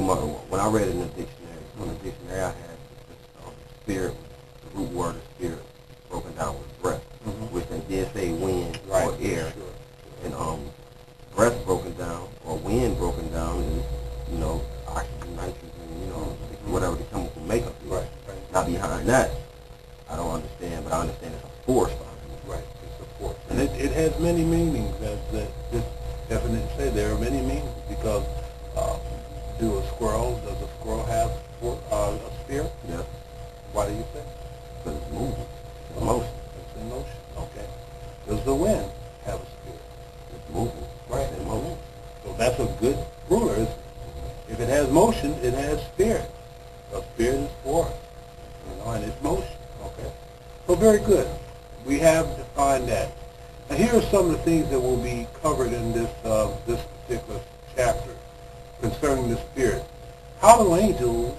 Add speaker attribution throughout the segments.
Speaker 1: when I read it in the dictionary, from the dictionary I had, spirit, the root word of spirit, broken down with breath, which they did say wind or air, and breath broken down or wind broken down is, oxygen, nitrogen, whatever the chemical makeup is. Now behind that, I don't understand, but I understand it's a force behind it.
Speaker 2: Right, it's a force, and it has many meanings. As this definition say, there are many meanings because does a squirrel have a spirit?
Speaker 1: Yes.
Speaker 2: Why do you think?
Speaker 1: Because it's moving. It's motion.
Speaker 2: It's in motion. Okay. Does the wind have a spirit?
Speaker 1: It's moving.
Speaker 2: Right.
Speaker 1: It's in motion.
Speaker 2: So that's a good ruler. If it has motion, it has spirit. The spirit is force, and it's motion. Okay. So very good. We have defined that. Now here are some of the things that will be covered in this particular chapter concerning the spirit. How do angels,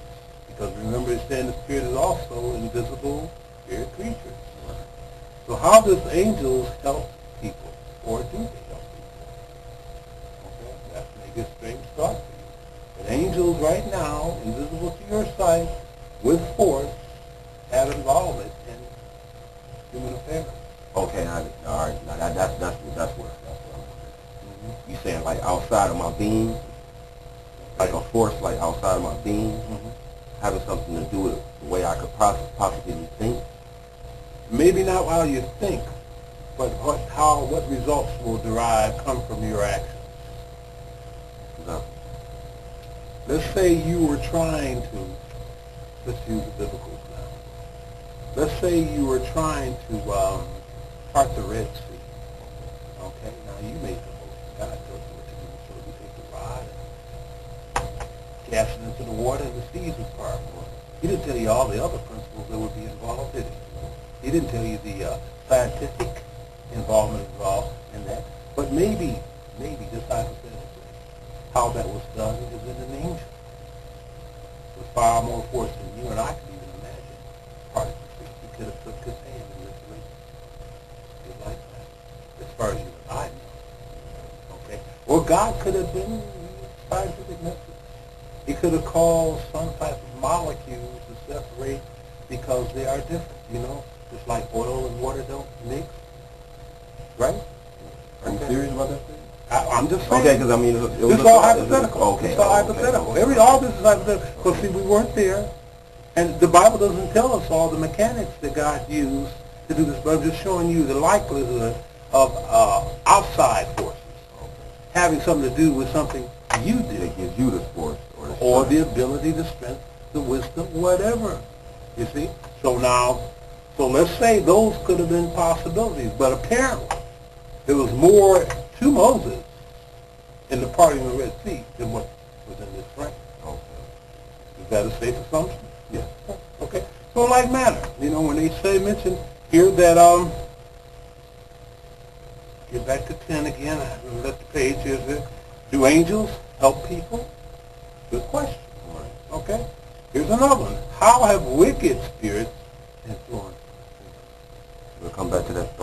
Speaker 2: because remember it's saying the spirit is also invisible spirit creatures. So how does angels help people, or do they help people? Okay, that may be a strange thought for you. But angels right now, invisible to your sight, with force, have involvement in human affairs.
Speaker 1: Okay, all right. Now that's where I'm at. You saying like outside of my being, like a force like outside of my being, having something to do with the way I could possibly think?
Speaker 2: Maybe not how you think, but what results will come from your actions.
Speaker 1: No.
Speaker 2: Let's say you were trying to, let's use the biblical example. Let's say you were trying to part the Red Sea. Okay, now you made the motion. God tells you what to do, so you take the rod and cast it into the water, and the seas would part. He didn't tell you all the other principles that would be involved, did he? He didn't tell you the scientific involvement involved in that. But maybe, just hypothetically, how that was done is in an angel. With far more force than you and I could even imagine. Part of the sea. He could have took his hand and literally did like that. As far as you and I know. Okay? Or God could have been scientific method. He could have caused some type of molecules to separate because they are different, just like oil and water don't mix, right?
Speaker 1: Are you serious about that?
Speaker 2: I'm just saying.
Speaker 1: Okay, because I mean,
Speaker 2: it's all hypothetical.
Speaker 1: Okay.
Speaker 2: It's all hypothetical. All this is hypothetical. Because see, we weren't there, and the Bible doesn't tell us all the mechanics that God used to do this. But I'm just showing you the likelihood of outside forces having something to do with something you did.
Speaker 1: It gives you the force
Speaker 2: or the ability, the strength, the wisdom, whatever. You see? So let's say those could have been possibilities, but apparently there was more to Moses in the parting of the Red Sea than what was in this frame.
Speaker 1: Okay.
Speaker 2: Is that a safe assumption?
Speaker 1: Yes.
Speaker 2: Okay. So in like manner, when they mention here that, get back to 10 again, I left the page, is it? Do angels help people? Good question.
Speaker 1: All right.
Speaker 2: Okay. Here's another one. How have wicked spirits influenced?
Speaker 1: We'll come back to that.